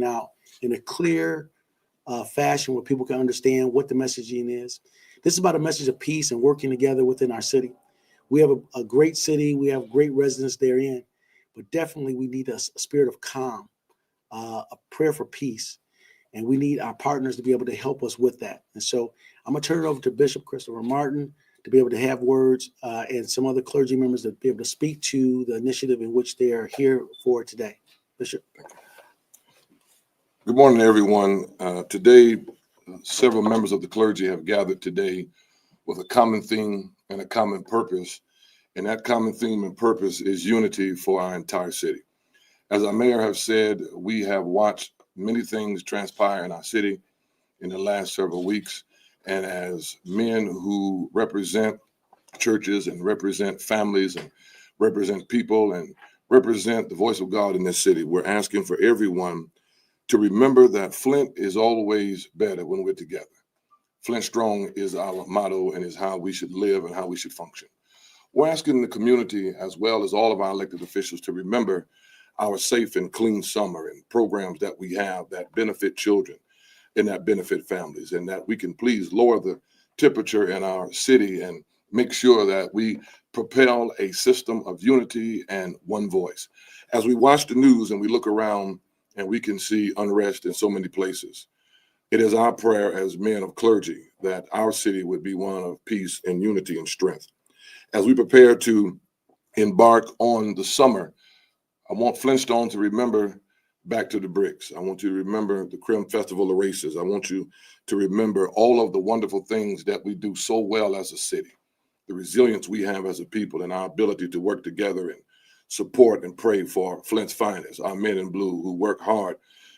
out in a clear fashion where people can understand what the messaging is. This is about a message of peace and working together within our city. We have a great city. We have great residents therein, but definitely we need a spirit of calm, a prayer for peace, and we need our partners to be able to help us with that. And so I'm going to turn it over to Bishop Christopher Martin to be able to have words and some other clergy members to be able to speak to the initiative in which they are here for today. Bishop. Good morning, everyone. Today, several members of the clergy have gathered today with a common theme and a common purpose. And that common theme and purpose is unity for our entire city. As our mayor has said, we have watched many things transpire in our city in the last several weeks. And as men who represent churches and represent families and represent people and represent the voice of God in this city, we're asking for everyone to remember that Flint is always better when we're together. Flint strong is our motto and is how we should live and how we should function. We're asking the community as well as all of our elected officials to remember our safe and clean summer and programs that we have that benefit children and that benefit families, and that we can please lower the temperature in our city and make sure that we propel a system of unity and one voice. As we watch the news and we look around and we can see unrest in so many places, it is our prayer as men of clergy that our city would be one of peace and unity and strength. As we prepare to embark on the summer, I want Flintstone to remember back to the bricks. I want you to remember the Crim Festival of Races. I want you to remember all of the wonderful things that we do so well as a city, the resilience we have as a people, and our ability to work together and support and pray for Flint's finest, our men in blue who work hard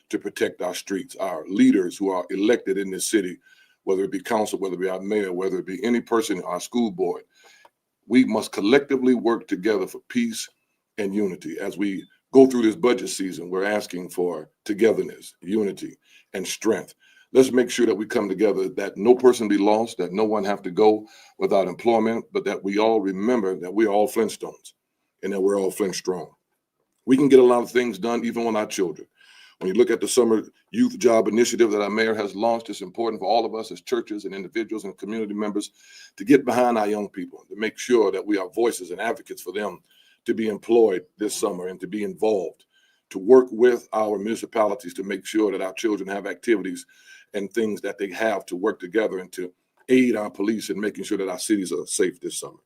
to protect our streets, our leaders who are elected in this city, whether it be council, whether it be our mayor, whether it be any person in our school board. We must collectively work together for peace and unity. As we go through this budget season, we're asking for togetherness, unity, and strength. Let's make sure that we come together, that no person be lost, that no one have to go without employment, but that we all remember that we're all Flintstones and that we're all Flint strong. We can get a lot of things done even with our children. When you look at the summer youth job initiative that our mayor has launched, it's important for all of us as churches and individuals and community members to get behind our young people, to make sure that we are voices and advocates for them to be employed this summer and to be involved, to work with our municipalities to make sure that our children have activities and things that they have to work together and to aid our police in making sure that our cities are safe this summer.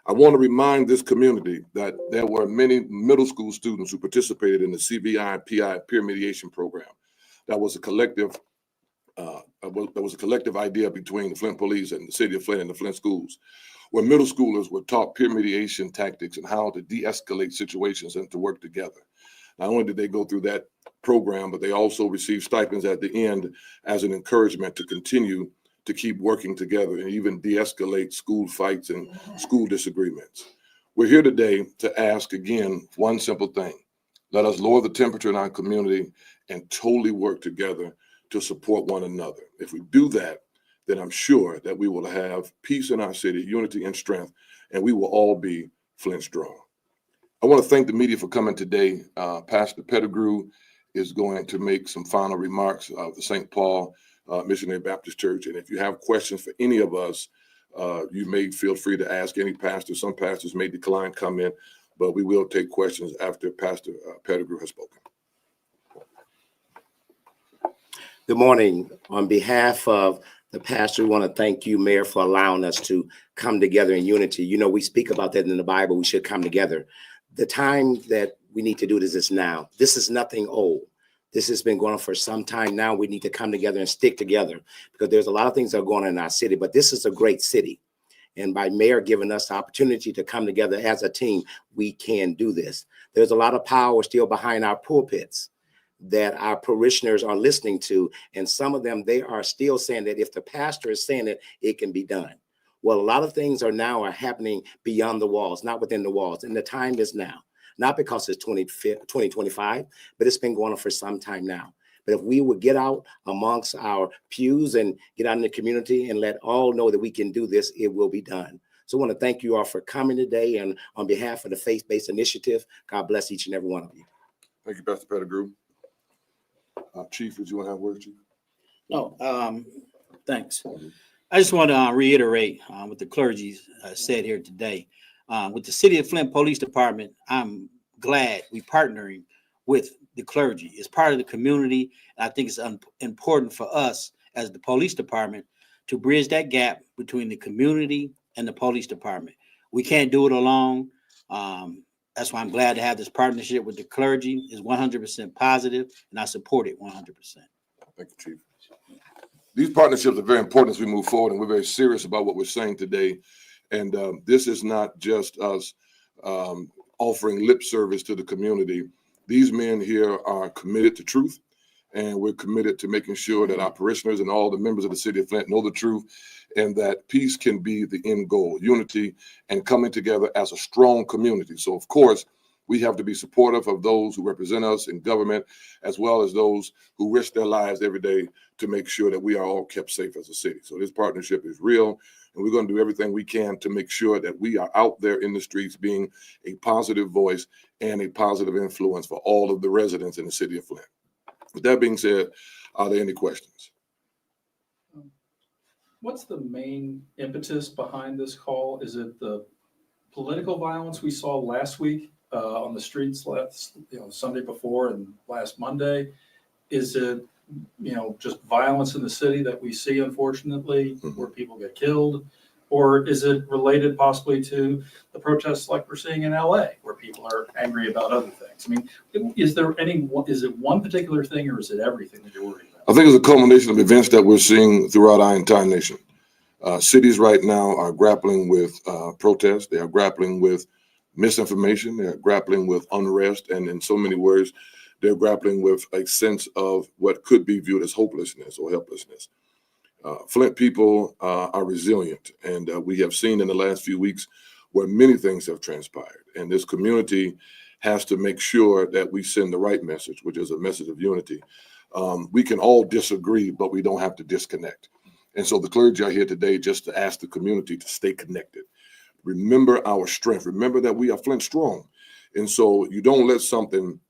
I want to remind this community that there were many middle school students who participated in the CBI and PI peer mediation program. That was a collective idea between the Flint police and the city of Flint and the Flint schools, where middle schoolers were taught peer mediation tactics and how to de-escalate situations and to work together. Not only did they go through that program, but they also received stipends at the end as an encouragement to continue to keep working together and even de-escalate school fights and school disagreements. We're here today to ask again one simple thing. Let us lower the temperature in our community and totally work together to support one another. If we do that, then I'm sure that we will have peace in our city, unity and strength, and we will all be Flint strong. I want to thank the media for coming today. Pastor Pettigrew is going to make some final remarks of the St. Paul Missionary Baptist Church. And if you have questions for any of us, you may feel free to ask any pastor. Some pastors may decline comment, but we will take questions after Pastor Pettigrew has spoken. Good morning. On behalf of the pastor, we want to thank you, Mayor, for allowing us to come together in unity. You know, we speak about that in the Bible. We should come together. The time that we need to do this is now. This is nothing old. This has been going on for some time now. We need to come together and stick together because there's a lot of things that are going on in our city, but this is a great city. And by Mayor giving us the opportunity to come together as a team, we can do this. There's a lot of power still behind our pulpits that our parishioners are listening to. And some of them, they are still saying that if the pastor is saying it, it can be done. Well, a lot of things are happening beyond the walls, not within the walls. And the time is now. Not because it's 2025, but it's been going on for some time now. But if we would get out amongst our pews and get out in the community and let all know that we can do this, it will be done. So I want to thank you all for coming today. And on behalf of the Faith-Based Initiative, God bless each and every one of you. Thank you, Pastor Pettigrew. Chief, did you want to have words, Chief? No, thanks. I just want to reiterate what the clergy said here today. With the City of Flint Police Department, I'm glad we're partnering with the clergy. It's part of the community. And I think it's important for us as the police department to bridge that gap between the community and the police department. We can't do it alone. That's why I'm glad to have this partnership with the clergy. It's 100% positive, and I support it 100%. Thank you, Chief. These partnerships are very important as we move forward, and we're very serious about what we're saying today. And this is not just us offering lip service to the community. These men here are committed to truth, and we're committed to making sure that our parishioners and all the members of the city of Flint know the truth, and that peace can be the end goal, unity and coming together as a strong community. So, of course, we have to be supportive of those who represent us in government, as well as those who risk their lives every day to make sure that we are all kept safe as a city. So this partnership is real, and we're going to do everything we can to make sure that we are out there in the streets being a positive voice and a positive influence for all of the residents in the city of Flint. With that being said, are there any questions? What's the main impetus behind this call? Is it the political violence we saw last week on the streets Sunday before and last Monday? Is it, just violence in the city that we see, unfortunately, where people get killed? Or is it related possibly to the protests like we're seeing in LA, where people are angry about other things? I mean, is it one particular thing, or is it everything that you're worried about? I think it's a culmination of events that we're seeing throughout our entire nation. Cities right now are grappling with protests. They are grappling with misinformation. They're grappling with unrest. And in so many words, they're grappling with a sense of what could be viewed as hopelessness or helplessness. Flint people are resilient. And we have seen in the last few weeks where many things have transpired. And this community has to make sure that we send the right message, which is a message of unity. We can all disagree, but we don't have to disconnect. And so the clergy are here today just to ask the community to stay connected. Remember our strength. Remember that we are Flint strong. And so you don't let something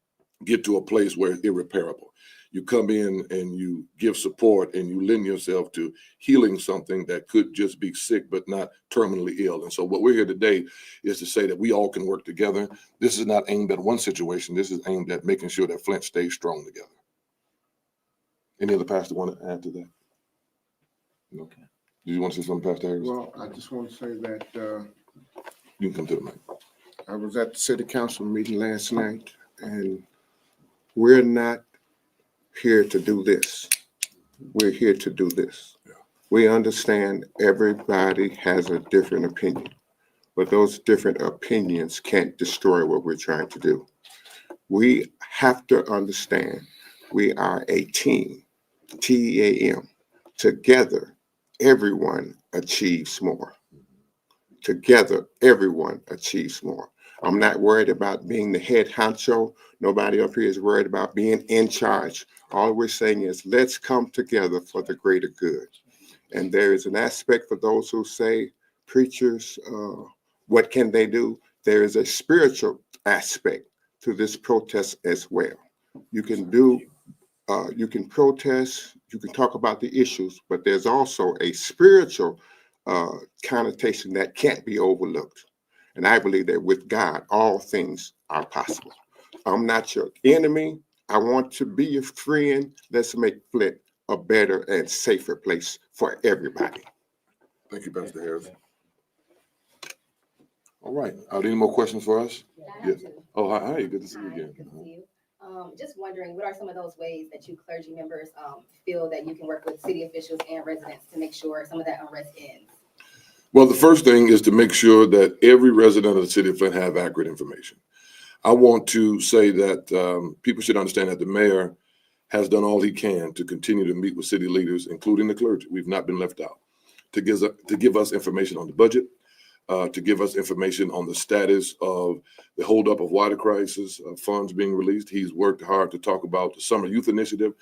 get to a place where it's irreparable. You come in and you give support and you lend yourself to healing something that could just be sick but not terminally ill. And so what we're here today is to say that we all can work together. This is not aimed at one situation. This is aimed at making sure that Flint stays strong together. Any other pastor want to add to that? No. Okay. Do you want to say something, Pastor Harris? Well, I just want to say that You can come to the mic. I was at the city council meeting last night, and we're not here to do this. We're here to do this. Yeah. We understand everybody has a different opinion, but those different opinions can't destroy what we're trying to do. We have to understand we are a team, TEAM. Together, everyone achieves more. Together, everyone achieves more. I'm not worried about being the head honcho. Nobody up here is worried about being in charge. All we're saying is let's come together for the greater good. And there is an aspect for those who say, preachers, what can they do? There is a spiritual aspect to this protest as well. You can protest, you can talk about the issues, but there's also a spiritual connotation that can't be overlooked. And I believe that with God, all things are possible. I'm not your enemy. I want to be your friend. Let's make Flint a better and safer place for everybody. Thank you, Pastor Harris. All right. Are there any more questions for us? Yes. Oh, hi. Good to see you Hi, again. good to see you. Just wondering, what are some of those ways that you clergy members feel that you can work with city officials and residents to make sure some of that unrest ends? Well, the first thing is to make sure that every resident of the city of Flint have accurate information. I want to say that people should understand that the mayor has done all he can to continue to meet with city leaders, including the clergy. We've not been left out, to give us information on the budget, to give us information on the status of the holdup of water crisis, funds being released. He's worked hard to talk about the summer youth initiative,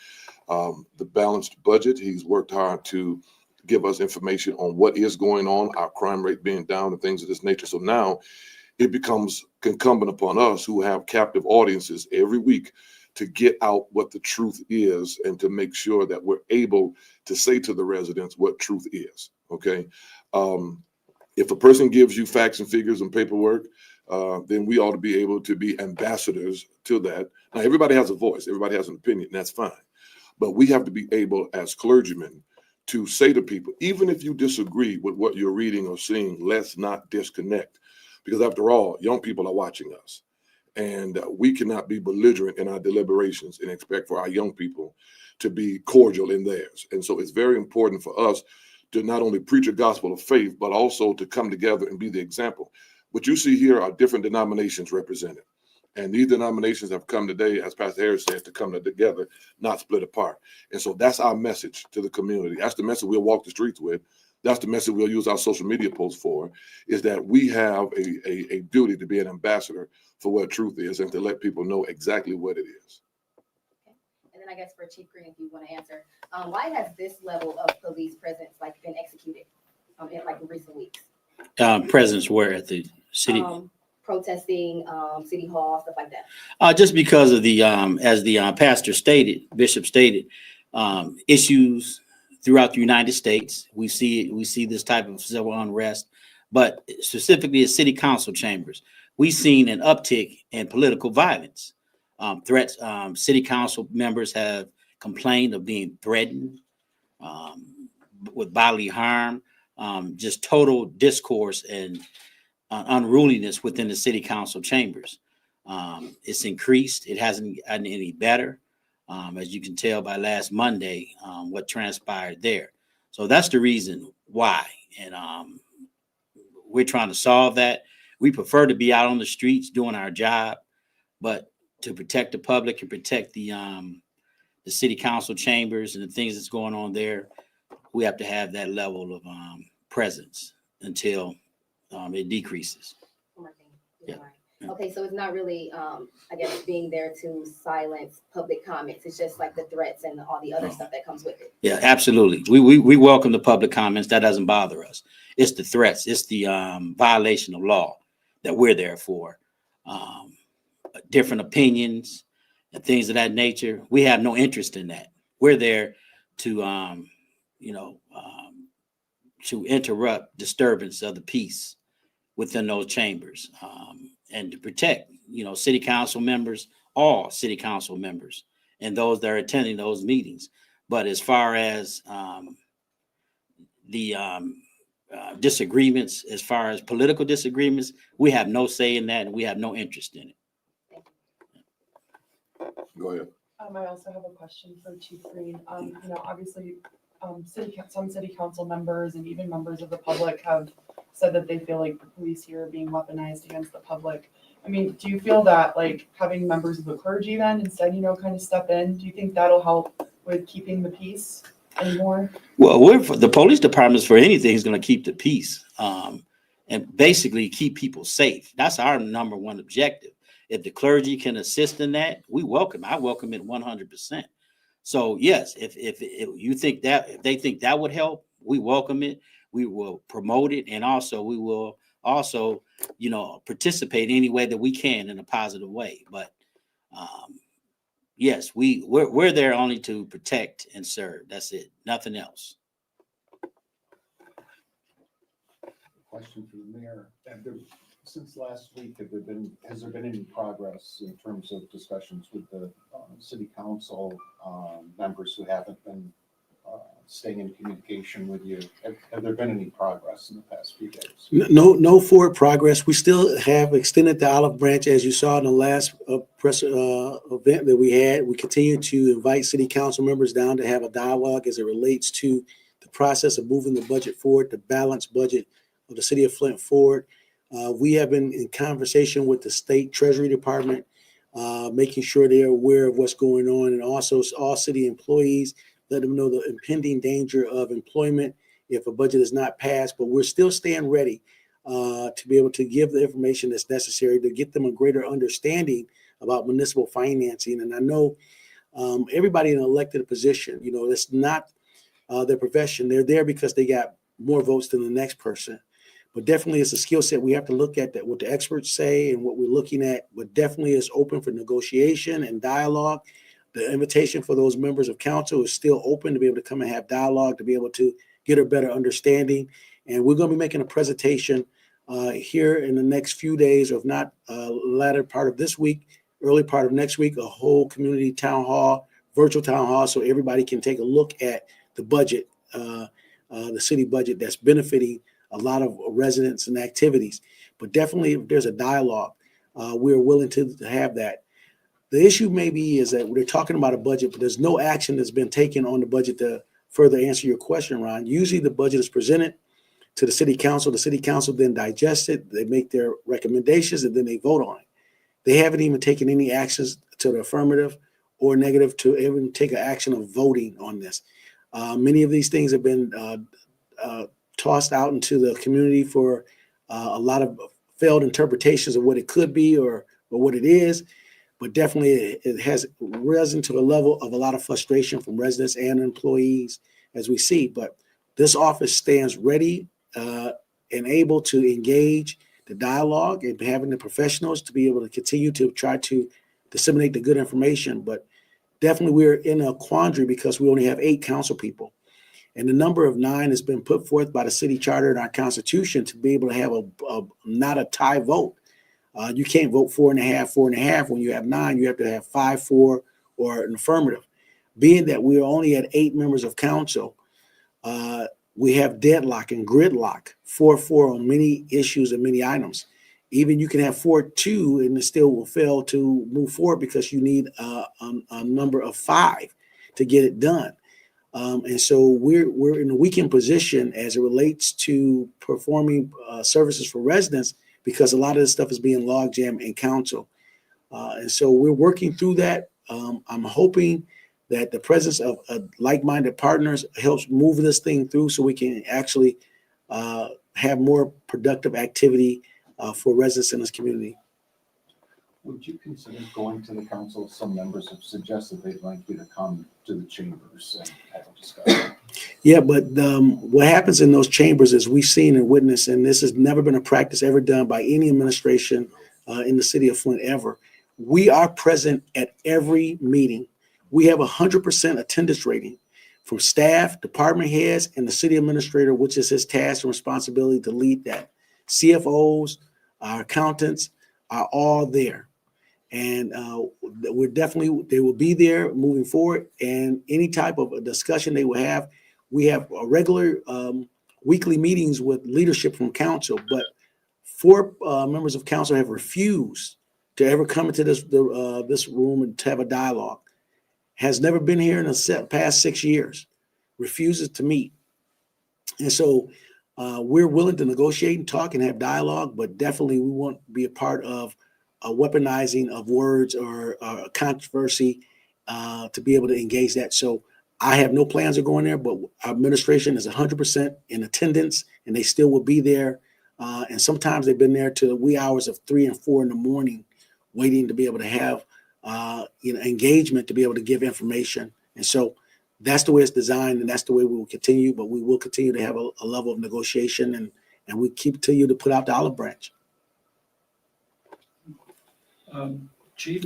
the balanced budget. He's worked hard to give us information on what is going on, our crime rate being down and things of this nature. So now it becomes incumbent upon us who have captive audiences every week to get out what the truth is and to make sure that we're able to say to the residents what truth is. Okay. If a person gives you facts and figures and paperwork, then we ought to be able to be ambassadors to that. Now, everybody has a voice, everybody has an opinion, and that's fine. But we have to be able, as clergymen, to say to people, even if you disagree with what you're reading or seeing, let's not disconnect. Because after all, young people are watching us. And we cannot be belligerent in our deliberations and expect for our young people to be cordial in theirs. And so it's very important for us to not only preach a gospel of faith, but also to come together and be the example. What you see here are different denominations represented. And these denominations have come today, as Pastor Harris said, to come together, not split apart. And so that's our message to the community. That's the message we'll walk the streets with. That's the message we'll use our social media posts for, is that we have a duty to be an ambassador for what truth is and to let people know exactly what it is. And then I guess for Chief Green, if you want to answer, why has this level of police presence been executed in recent weeks? Presence where at the city? Protesting, city hall, stuff like that. Just because of the, as the pastor stated, Bishop stated, issues throughout the United States. We see this type of civil unrest, but specifically at city council chambers, we've seen an uptick in political violence. Threats, city council members have complained of being threatened with bodily harm, just total discourse and unruliness within the city council chambers. It's increased. It hasn't gotten any better, as you can tell by last Monday, what transpired there. So that's the reason why. And we're trying to solve that. We prefer to be out on the streets doing our job, but to protect the public and protect the city council chambers and the things that's going on there, we have to have that level of presence until it decreases. One more thing. Yeah. Okay, so it's not really, I guess, being there to silence public comments. It's just like the threats and all the other stuff that comes with it. Yeah, absolutely. We welcome the public comments. That doesn't bother us. It's the threats. It's the violation of law that we're there for. Different opinions and things of that nature. We have no interest in that. We're there to, to interrupt disturbance of the peace within those chambers, and to protect, city council members, all city council members, and those that are attending those meetings. But as far as the disagreements, as far as political disagreements, we have no say in that, and we have no interest in it. Go ahead. I also have a question for Chief Green. Obviously, some city council members and even members of the public have said that they feel like the police here are being weaponized against the public. I mean, do you feel that like having members of the clergy then instead, kind of step in? Do you think that'll help with keeping the peace anymore? Well, the police department for anything is going to keep the peace, and basically keep people safe. That's our number one objective. If the clergy can assist in that, I welcome it 100%. So yes, if you think that, if they think that would help, we welcome it. We will promote it, and also we will participate any way that we can in a positive way. But yes, we're there only to protect and serve. That's it, nothing else. Question for the mayor. Since last week, has there been any progress in terms of discussions with the city council members who haven't been staying in communication with you? Have there been any progress in the past few days? No forward progress. We still have extended the olive branch, as you saw in the last press event that we had. We continue to invite city council members down to have a dialogue as it relates to the process of moving the budget forward, the balanced budget of the city of Flint forward. We have been in conversation with the state treasury department, making sure they're aware of what's going on, and also all city employees, let them know the impending danger of employment if a budget is not passed. But we're still staying ready to be able to give the information that's necessary to get them a greater understanding about municipal financing. And I know everybody in an elected position, that's not their profession. They're there because they got more votes than the next person. but definitely it's a skill set. We have to look at that, what the experts say and what we're looking at, but definitely is open for negotiation and dialogue. The invitation for those members of council is still open to be able to come and have dialogue, to be able to get a better understanding. And we're going to be making a presentation here in the next few days, or if not latter part of this week, early part of next week, a whole community town hall, virtual town hall, so everybody can take a look at the budget, the city budget that's benefiting a lot of residents and activities. But definitely, if there's a dialogue, we're willing to have that. The issue maybe is that we're talking about a budget, but there's no action that's been taken on the budget to further answer your question, Ron. Usually the budget is presented to the city council. The city council then digests it. They make their recommendations and then they vote on it. They haven't even taken any actions to the affirmative or negative to even take an action of voting on this. Many of these things have been tossed out into the community for a lot of failed interpretations of what it could be or what it is. But definitely it has risen to a level of a lot of frustration from residents and employees, as we see. But this office stands ready and able to engage the dialogue and having the professionals to be able to continue to try to disseminate the good information. But definitely we're in a quandary because we only have 8 council people. And the number of 9 has been put forth by the city charter and our constitution to be able to have not a tie vote. You can't vote 4.5 when you have 9. You have to have 5, 4, or an affirmative. Being that we are only at 8 members of council, we have deadlock and gridlock, 4-4 on many issues and many items. Even you can have 4-2 and it still will fail to move forward because you need a number of 5 to get it done. And so we're in a weakened position as it relates to performing services for residents, because a lot of this stuff is being log jammed in council. And so we're working through that. I'm hoping that the presence of like-minded partners helps move this thing through so we can actually have more productive activity for residents in this community. Would you consider going to the council? Some members have suggested they'd like you to come to the chambers and have a discussion. Yeah, but what happens in those chambers is we've seen and witnessed, and this has never been a practice ever done by any administration in the city of Flint ever. We are present at every meeting. We have 100% attendance rating from staff, department heads, and the city administrator, which is his task and responsibility to lead that. CFOs, our accountants are all there. And they will be there moving forward. And any type of a discussion they will have, we have regular weekly meetings with leadership from council, but 4 members of council have refused to ever come into this room and to have a dialogue. Has never been here in the past 6 years, refuses to meet. And so we're willing to negotiate and talk and have dialogue, but definitely we won't be a part of a weaponizing of words or a controversy to be able to engage that. So I have no plans of going there, but our administration is 100% in attendance and they still will be there. And sometimes they've been there to the wee hours of 3 and 4 in the morning, waiting to be able to have engagement, to be able to give information. And so that's the way it's designed, and that's the way we will continue. But we will continue to have a level of negotiation, and we continue to put out the olive branch. Chief,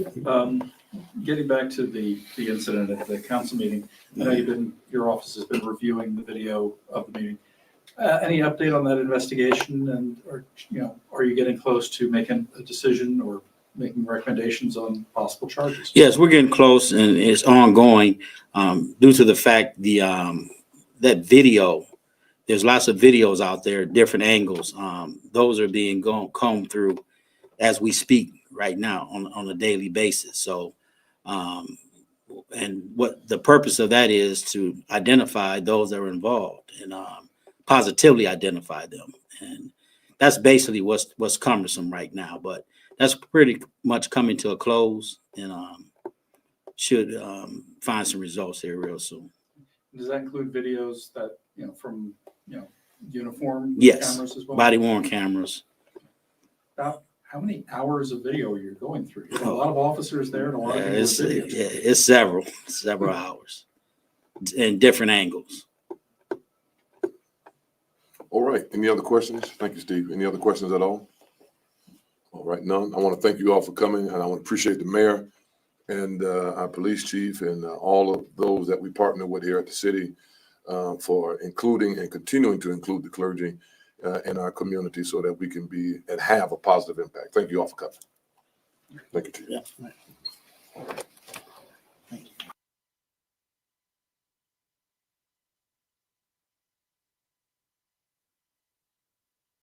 getting back to the incident at the council meeting, I know your office has been reviewing the video of the meeting. Any update on that investigation, and are you getting close to making a decision or making recommendations on possible charges? Yes, we're getting close, and it's ongoing due to the fact that video. There's lots of videos out there, different angles. Those are being combed through as we speak right now on a daily basis. So, and what the purpose of that is to identify those that are involved and positively identify them. And that's basically what's cumbersome right now. But that's pretty much coming to a close, and should find some results here real soon. Does that include videos that from uniform Yes, cameras as well? body worn cameras. About how many hours of video are you going through? You have a lot of officers there and a lot of people with videos. It's several hours in different angles. All right, any other questions? Thank you, Steve. Any other questions at all? All right, none. I want to thank you all for coming, and I want to appreciate the mayor and our police chief and all of those that we partner with here at the city for including and continuing to include the clergy in our community so that we can be and have a positive impact. Thank you all for coming. Thank you, Chief. Yeah.